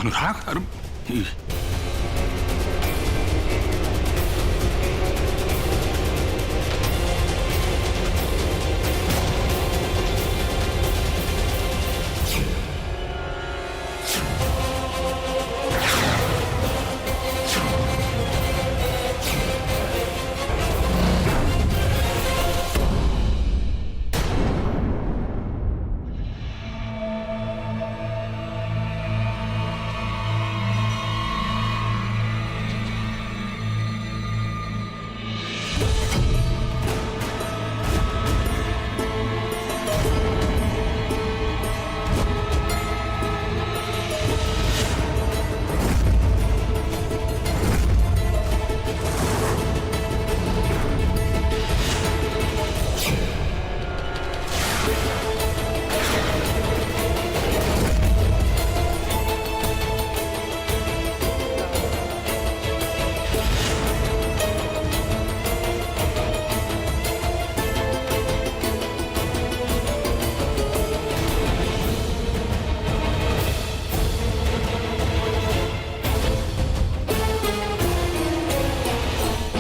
अनुराग, अरे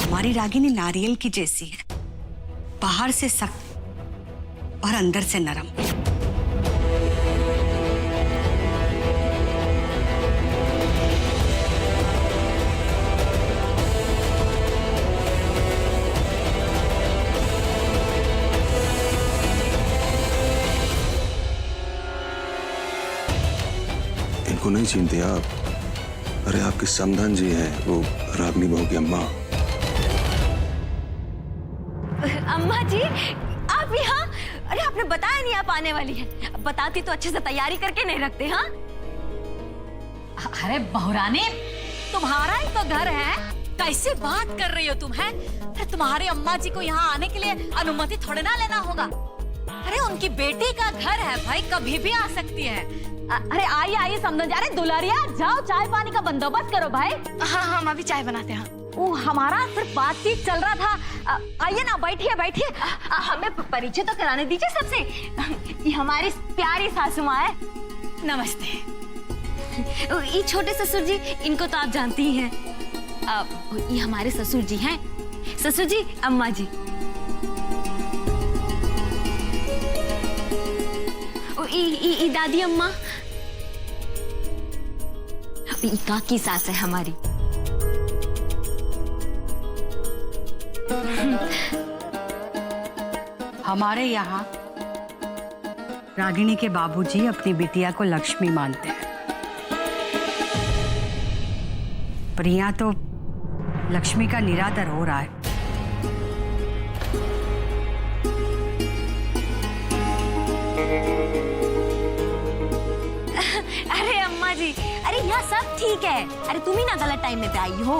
हमारी रागिनी नारियल की जैसी है, बाहर से सख्त और अंदर से नरम। इनको नहीं चिंते आप? अरे आपके समधन जी हैं, वो रागनी बहू की अम्मा। अम्मा जी, आप यहाँ? अरे आपने बताया नहीं आप आने वाली हैं। बताती तो अच्छे से तैयारी करके नहीं रखते। हाँ, अरे बहुरानी, तुम्हारा ही तो घर है, कैसे बात कर रही हो तुम? है अरे तुम्हारे अम्मा जी को यहाँ आने के लिए अनुमति थोड़े ना लेना होगा। अरे उनकी बेटी का घर है भाई, कभी भी आ सकती है। अरे आइए आइए समझ जा रहे। दुलारिया, जाओ चाय पानी का बंदोबस्त करो भाई। हाँ हम अभी चाय बनाते हैं। वो हमारा सिर्फ बातचीत चल रहा था। आइए ना, बैठिए बैठिए। हमें परिचय तो कराने दीजिए सबसे। ये हमारी प्यारी सासू माँ है। नमस्ते। ये छोटे ससुर जी, इनको तो आप जानती ही हैं। ये हमारे ससुर जी हैं। ससुर जी, अम्मा जी। ये दादी अम्मा, ये काकी सास है हमारी। हमारे यहाँ रागिनी के बाबूजी अपनी बिटिया को लक्ष्मी मानते हैं, पर यहाँ तो लक्ष्मी का निरादर हो रहा है। अरे अम्मा जी, अरे यहाँ सब ठीक है। अरे तुम ही ना गलत टाइम में पे आई हो।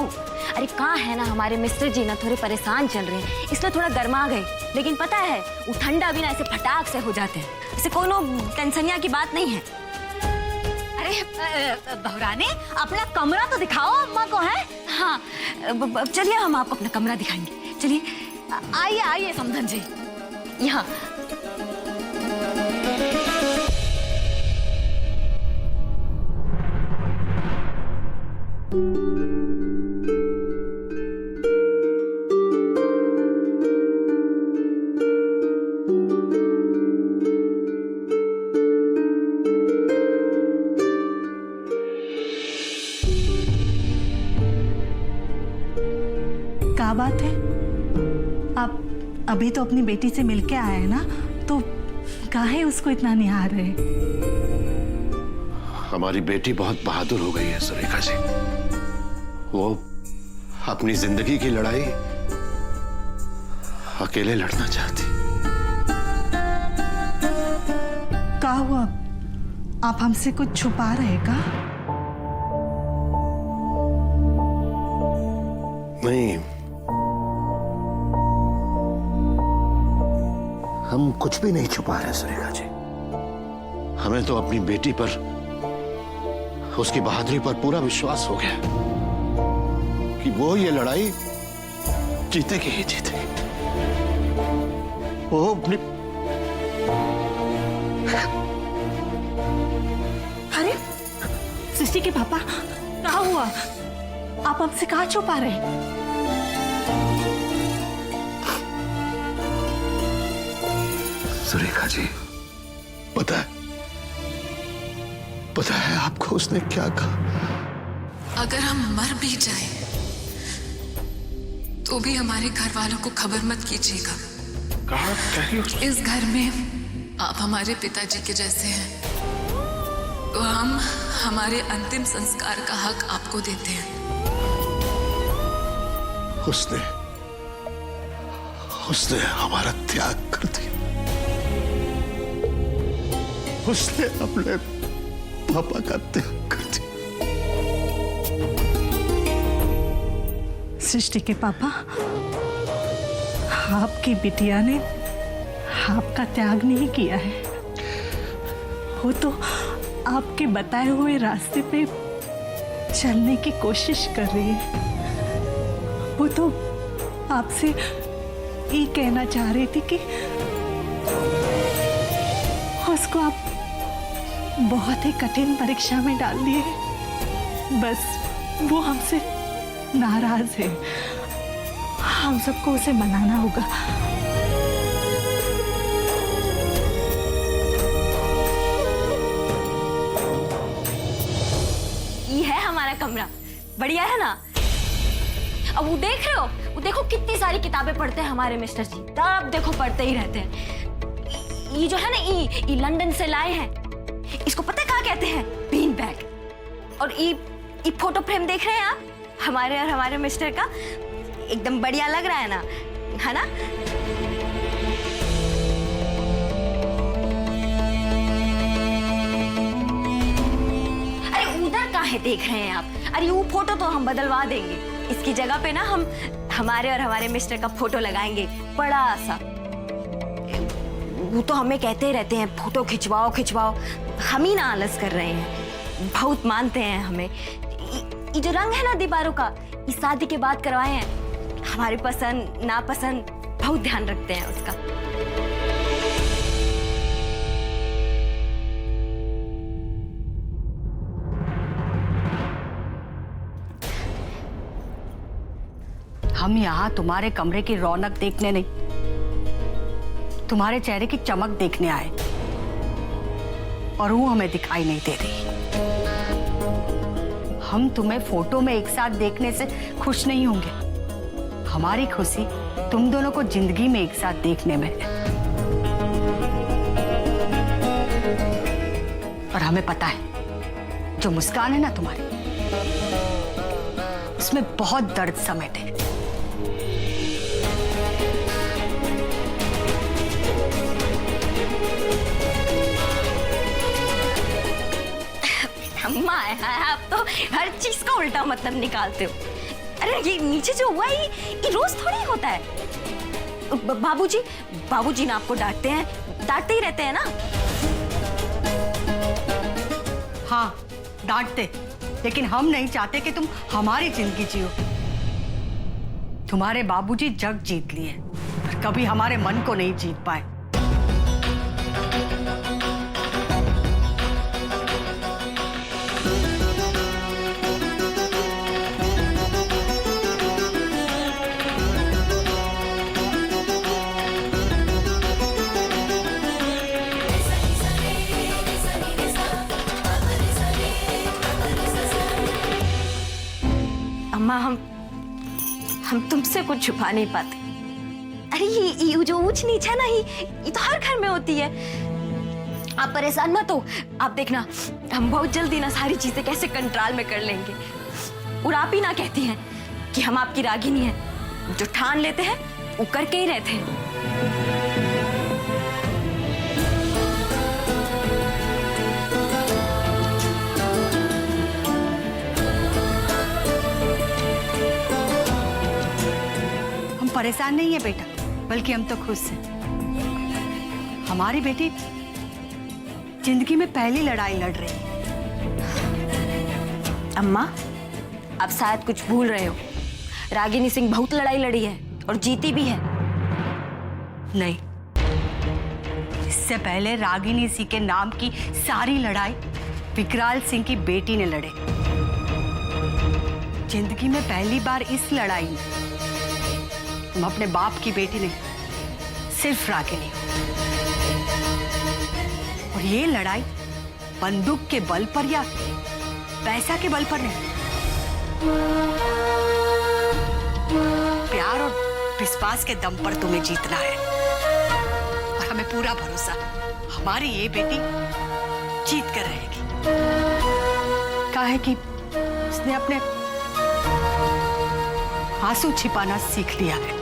अरे कहाँ है ना, हमारे मिस्टर जी ना थोड़े परेशान चल रहे हैं, इसलिए थोड़ा गर्मा गए। लेकिन पता है, वो ठंडा भी ना ऐसे फटाक से हो जाते हैं। ऐसे कोनो टेंशनिया की बात नहीं है। अरे बहुरानी, अपना कमरा तो दिखाओ अम्मा को। है हाँ, चलिए हम आपको अपना कमरा दिखाएंगे। चलिए आइए आइए समधन जी, यहाँ। क्या बात है? आप अभी तो अपनी बेटी से मिलके आए हैं ना, तो काहे उसको इतना निहार रहे? हमारी बेटी बहुत बहादुर हो गई है सुरेखा जी। वो अपनी जिंदगी की लड़ाई अकेले लड़ना चाहती। क्या हुआ? आप हमसे कुछ छुपा रहे का? नहीं, हम कुछ भी नहीं छुपा रहे सुरेखा जी। हमें तो अपनी बेटी पर, उसकी बहादुरी पर पूरा विश्वास हो गया कि वो ये लड़ाई जीतेगी ही जीतेगी। वो अपनी... अरे सृष्टि सृष्टि के पापा, क्या हुआ? आप हमसे कहाँ छुपा रहे हैं? सुरेखा जी, पता है आपको उसने क्या कहा? अगर हम मर भी जाएं, तो भी हमारे घर वालों को खबर मत कीजिएगा। कहा क्या ही उसने? इस घर में आप हमारे पिताजी के जैसे हैं, तो हम हमारे अंतिम संस्कार का हक आपको देते हैं। उसने हमारा त्याग कर दिया। उसने अपने पापा का त्याग कर दिया। सृष्टि के पापा, आपकी बिटिया ने आपका त्याग नहीं किया है। वो तो आपके बताए हुए रास्ते पे चलने की कोशिश कर रही है। वो तो आपसे ये कहना चाह रही थी कि उसको आप बहुत ही कठिन परीक्षा में डाल दिए, बस वो हमसे नाराज है। हम सबको उसे मनाना होगा। ये है हमारा कमरा, बढ़िया है ना? अब वो देख रहे हो, वो देखो कितनी सारी किताबें पढ़ते हैं हमारे मिस्टर जी, तब देखो पढ़ते ही रहते हैं। ये जो है ना, ये लंदन से लाए हैं। इसको पता है क्या कहते हैं? Bean bag. और ये फोटो फ्रेम देख रहे हैं आप हमारे और हमारे मिस्टर का, एकदम बढ़िया लग रहा है ना, है ना? अरे उधर काहे देख रहे हैं आप? अरे वो फोटो तो हम बदलवा देंगे, इसकी जगह पे ना हम हमारे और हमारे मिस्टर का फोटो लगाएंगे, बड़ा सा। वो तो हमें कहते रहते हैं फोटो खिंचवाओ खिंचवाओ, हम ही ना आलस कर रहे हैं, बहुत मानते हैं हमें। ये जो रंग है ना दीवारों का, ये शादी के बाद करवाए हैं। हमारी पसंद नापसंद बहुत ध्यान रखते हैं उसका। हम यहाँ तुम्हारे कमरे की रौनक देखने नहीं, तुम्हारे चेहरे की चमक देखने आए, और वो हमें दिखाई नहीं दे रही। हम तुम्हें फोटो में एक साथ देखने से खुश नहीं होंगे। हमारी खुशी तुम दोनों को जिंदगी में एक साथ देखने में है। और हमें पता है, जो मुस्कान है ना तुम्हारी, उसमें बहुत दर्द समेटे। अम्मा, आप तो हर चीज का उल्टा मतलब निकालते हो। अरे ये नीचे जो हुआ है, ये रोज थोड़ी होता है। बाबूजी ना आपको डांटते हैं, डांटते ही रहते हैं ना। हाँ, डांटते, लेकिन हम नहीं चाहते कि तुम हमारी जिंदगी जियो। तुम्हारे बाबूजी जग जीत लिए, पर कभी हमारे मन को नहीं जीत पाए। अम्मा, हम तुमसे कुछ छुपा नहीं पाते। अरे ये जो ऊंच नीच है ना, ये तो हर घर में होती है। आप परेशान मत हो, आप देखना हम बहुत जल्दी ना सारी चीजें कैसे कंट्रोल में कर लेंगे। और आप ही ना कहती हैं कि हम आपकी रागिनी हैं, जो ठान लेते हैं वो करके ही रहते हैं। परेशान नहीं है बेटा, बल्कि हम तो खुश हैं। हमारी बेटी जिंदगी में पहली लड़ाई लड़ रही है। अम्मा, आप शायद कुछ भूल रहे हो। रागिनी सिंह बहुत लड़ाई लड़ी है और जीती भी है। नहीं, इससे पहले रागिनी सिंह के नाम की सारी लड़ाई विकराल सिंह की बेटी ने लड़े। जिंदगी में पहली बार इस लड़ाई में तुम अपने बाप की बेटी नहीं, सिर्फ रागिनी हो। और ये लड़ाई बंदूक के बल पर या पैसा के बल पर नहीं, प्यार और विश्वास के दम पर तुम्हें जीतना है। और हमें पूरा भरोसा, हमारी ये बेटी जीत कर रहेगी। कहा है कि उसने अपने आंसू छिपाना सीख लिया है।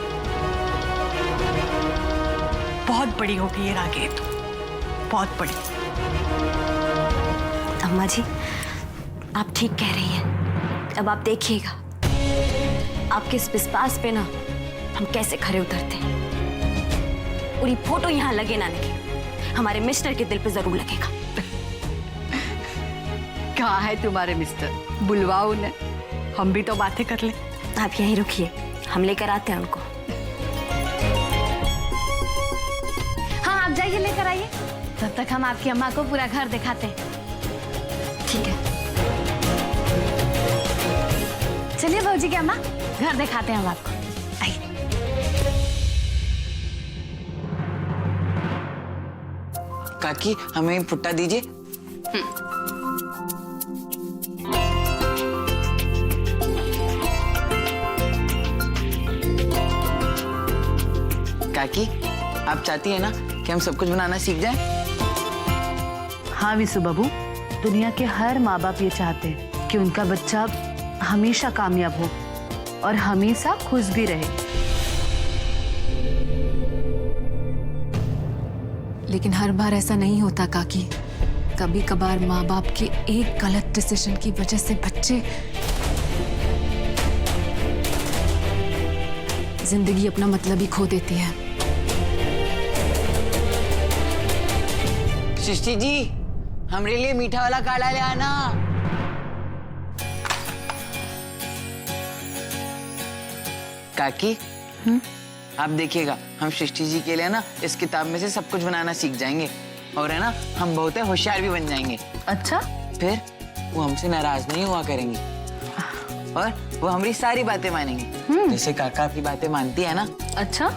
बहुत बड़ी होगी ये रागिनी, तो बहुत बड़ी। अम्मा जी, आप ठीक कह रही हैं। अब आप देखिएगा आपके इस विश्वास पे ना हम कैसे खरे उतरते हैं। और ये फोटो यहाँ लगे ना लगे, हमारे मिस्टर के दिल पे जरूर लगेगा। कहाँ है तुम्हारे मिस्टर? बुलवाओ उन्हें, हम भी तो बातें कर ले। आप यहीं रुकिए, हम लेकर आते हैं उनको। हाँ, आप जाइए, लेकर आइए। तब तक हम आपकी अम्मा को पूरा घर दिखाते हैं। ठीक है, चलिए भाजी की अम्मा, घर दिखाते हैं हम आपको। आइए। काकी, हमें फुट्टा दीजिए। काकी, आप चाहती है ना कि हम सब कुछ बनाना सीख जाएं? हाँ विशु बाबू, दुनिया के हर माँ बाप ये चाहते हैं कि उनका बच्चा हमेशा कामयाब हो और हमेशा खुश भी रहे। लेकिन हर बार ऐसा नहीं होता काकी। कभी कभार माँ बाप के एक गलत डिसीजन की वजह से बच्चे जिंदगी अपना मतलब ही खो देती है। सृष्टि जी, हमारे लिए मीठा वाला काढ़ा ले आना। काकी, आप देखिएगा, हम सृष्टि जी के लिए ना इस किताब में से सब कुछ बनाना सीख जाएंगे। और है ना, हम बहुत होशियार भी बन जाएंगे। अच्छा, फिर वो हमसे नाराज नहीं हुआ करेंगी और वो हमारी सारी बातें मानेंगी, जैसे काका आपकी बातें मानती है ना। अच्छा,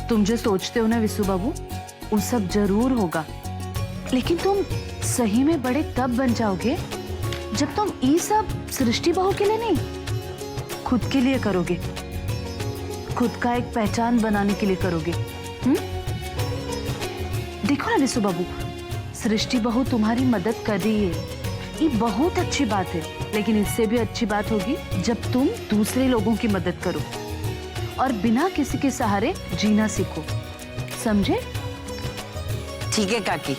तुम जो सोचते हो ना विशु बाबू, वो सब जरूर होगा। लेकिन तुम सही में बड़े तब बन जाओगे जब तुम ये सब सृष्टि बहू के लिए नहीं, खुद के लिए करोगे। खुद का एक पहचान बनाने के लिए करोगे। देखो ना विशु बाबू, सृष्टि बहू तुम्हारी मदद कर रही है, ये बहुत अच्छी बात है। लेकिन इससे भी अच्छी बात होगी जब तुम दूसरे लोगों की मदद करो और बिना किसी के सहारे जीना सीखो, समझे? ठीक है काकी,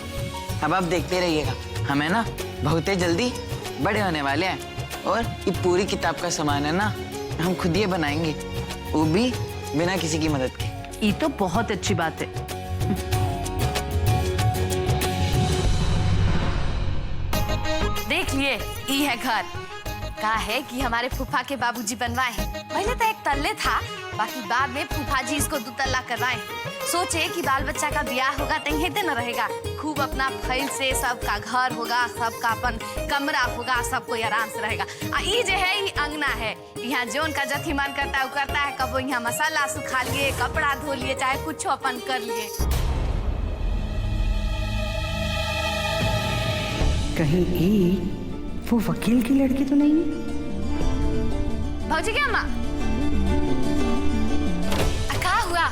अब आप देखते रहिएगा, हमें ना बहुत जल्दी बड़े होने वाले हैं और ये पूरी किताब का सामान है ना हम खुद ही बनाएंगे, वो भी बिना किसी की मदद के। ये तो बहुत अच्छी बात है। देख लिए, ये है घर। कहा है कि हमारे फूफा के बाबूजी बनवाए हैं। पहले तो एक तल्ले था, बाकी बाद में फूफा जी इसको दुतल्ला करवाए। सोचे कि बाल बच्चा का ब्याह होगा तो हेते न रहेगा, खूब अपना फैल से सबका घर होगा, सबका अपन कमरा होगा, सब कोई आराम से रहेगा। ये जो है ये अंगना है, यहाँ जोन का जथी मन करता है वो करता है। कबो यहाँ मसाला सुखा लिए, कपड़ा धो लिए, चाहे कुछ अपन कर लिए। कहीं ये वो वकील की लड़की तो नहीं है? भाजी क्या अम्मा, क्या हुआ?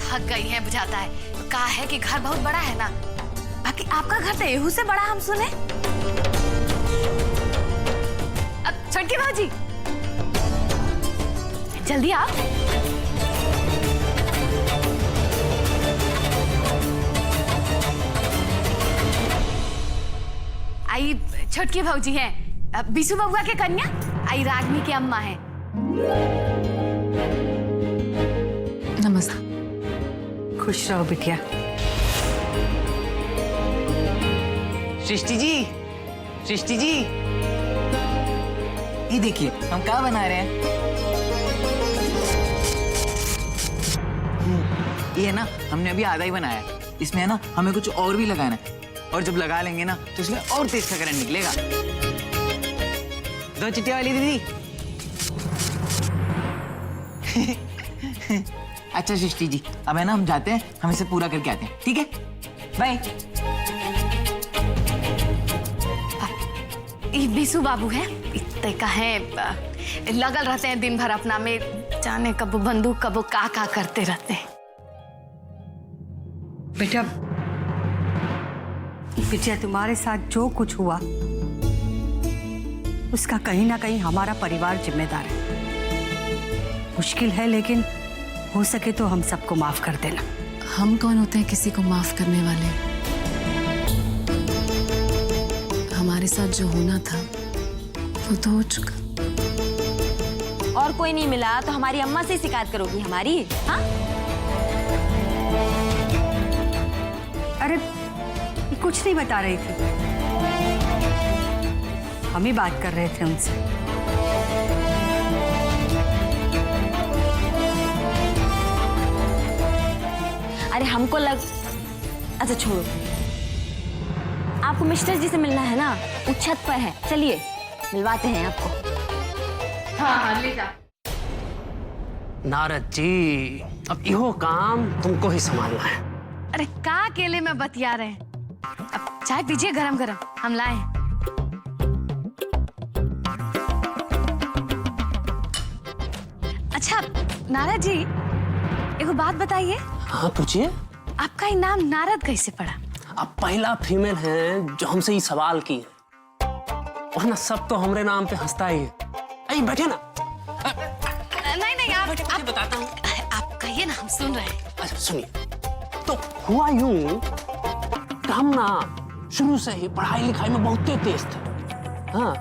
थक गई है बुझाता है। तो कहा है कि घर बहुत बड़ा है ना, बाकी आपका घर तो एहू से बड़ा हम सुने। अब छोटकी भाजी जल्दी आओ। आई छोटकी भाजी हैं, बिशु बबुआ के कन्या, आई रागनी की अम्मा है। नमस्ते। खुश रहो बिटिया। सृष्टि जी, सृष्टि जी, ये देखिए हम क्या बना रहे हैं। ये है ना, हमने अभी आधा ही बनाया है। इसमें है ना हमें कुछ और भी लगाना है। और जब लगा लेंगे ना तो उसमें और तेज का करंट निकलेगा। दो चिट्टिया वाली दीदी। अच्छा सृष्टि जी, अब है ना हम जाते हैं, हम इसे पूरा करके आते हैं, ठीक है? बाय। ये बिसु बाबू है, इतने का है, लगल रहते हैं दिन भर अपना में, जाने कब बंदूक कब का करते रहते हैं। बेटा, बिटिया तुम्हारे साथ जो कुछ हुआ उसका कहीं ना कहीं हमारा परिवार जिम्मेदार है। मुश्किल है लेकिन हो सके तो हम सबको माफ कर देना। हम कौन होते हैं किसी को माफ करने वाले? हमारे साथ जो होना था वो तो हो चुका। और कोई नहीं मिला तो हमारी अम्मा से शिकायत करोगी हमारी? हाँ, अरे ये कुछ नहीं बता रही थी, हम ही बात कर रहे थे उनसे। अरे हमको अच्छा छोड़ो, आपको मिस्टर जी से मिलना है ना, वो छत पर है, चलिए मिलवाते हैं आपको। हाँ, ले जा। नारद जी, अब इहो काम तुमको ही संभालना है। अरे का अकेले में बतिया रहे हैं, अब चाय पीजिए गरम गरम, हम लाए हैं। अच्छा नारद जी, एगो बात बताइए। हाँ पूछिए। आपका ये नाम नारद कैसे पड़ा? अब पहला फीमेल है जो हमसे ये सवाल की है, वरना सब तो हमरे नाम पे हंसता ही है। आई बैठे ना। नहीं आप बताता हूँ। आप कहिए ना, हम सुन रहे हैं। अच्छा सुनिए, तो हुआ यूं कि हम ना शुरू से ही पढ़ाई लिखाई में बहुत तेज थे, हाँ,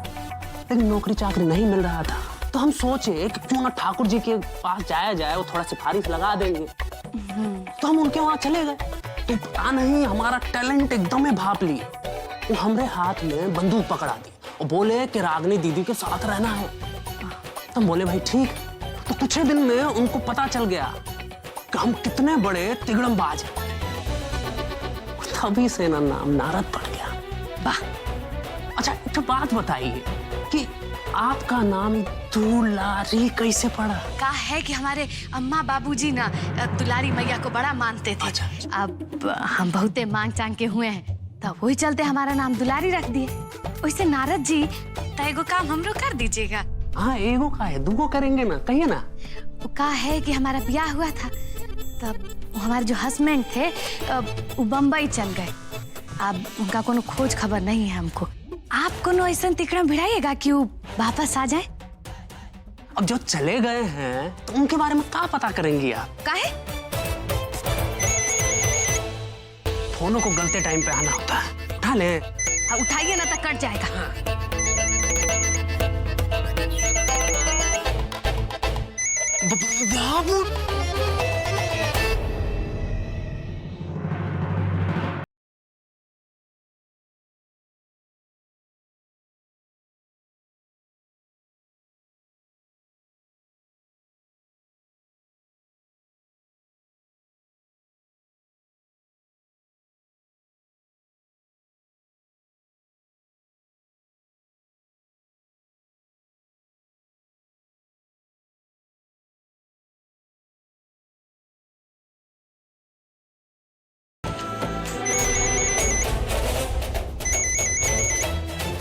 लेकिन नौकरी चाकरी नहीं मिल रहा था, तो हम सोचे कि क्यों ना ठाकुर जी के पास जाया जाए, वो थोड़ा सिफारिश लगा देंगे। तो हम उनके वहां चले गए, तो पता नहीं हमारा टैलेंट एकदम ही भाप लिए। वो हमरे हाथ में बंदूक पकड़ा दी और बोले कि रागनी दीदी के साथ रहना है। तो हम बोले भाई ठीक। तो कुछ ही दिन में उनको पता चल गया कि हम कितने बड़े तिगड़मबाज हैं। तभी से ना नाम नारद पड़ गया। वाह। अच्छा एक बात बताइए कि आपका नाम दुलारी कैसे पड़ा? का है कि हमारे अम्मा बाबूजी ना दुलारी मैया को बड़ा मानते थे। अच्छा। अब हम बहुते मांग चांग के हुए हैं, तब वही चलते हमारा नाम दुलारी रख दिए। वैसे नारद जी, एगो काम हमरो कर दीजिएगा। हाँ, एगो का है, दूगो करेंगे ना, कहिए ना। वो का है कि हमारा ब्याह हुआ था, तब हमारे जो हस्बैंड थे वो बम्बई चल गए। अब उनका कोनो खोज खबर नहीं है हमको। आप कोनो ऐसा तिकड़म भिड़ाइएगा कि वो वापस आ जाए? अब जो चले गए हैं तो उनके बारे में क्या पता करेंगी आप? काहे? फोनों को गलते टाइम पे आना होता है। उठा ले। उठाइए ना तो कट जाएगा।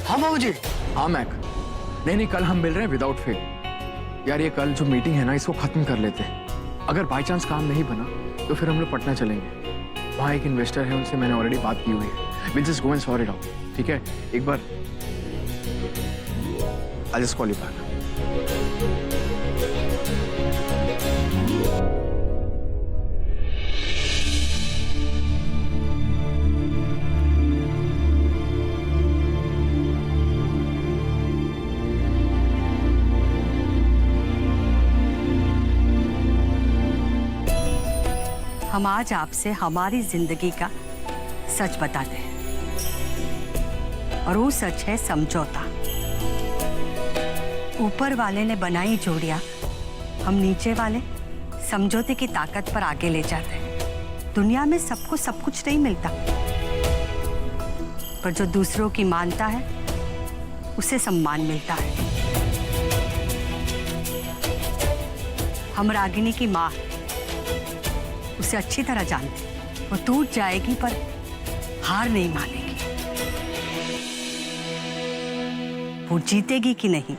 हाँ बाबूजी। हाँ मैक, नहीं कल हम मिल रहे हैं विदाउट फेल। यार ये कल जो मीटिंग है ना, इसको खत्म कर लेते हैं। अगर बाई चांस काम नहीं बना तो फिर हम लोग पटना चलेंगे। वहाँ एक इन्वेस्टर है, उनसे मैंने ऑलरेडी बात की हुई है। Will just go and sort it out, ठीक है? एक बार I just call you back. हम आज आपसे हमारी जिंदगी का सच बताते हैं, और वो सच है समझौता। ऊपर वाले ने बनाई जोड़ियां, हम नीचे वाले समझौते की ताकत पर आगे ले जाते हैं। दुनिया में सबको सब कुछ नहीं मिलता, पर जो दूसरों की मानता है उसे सम्मान मिलता है। हम रागिनी की माँ उसे अच्छी तरह जानते हैं। वो टूट जाएगी पर हार नहीं मानेगी। वो जीतेगी कि नहीं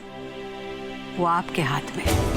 वो आपके हाथ में है।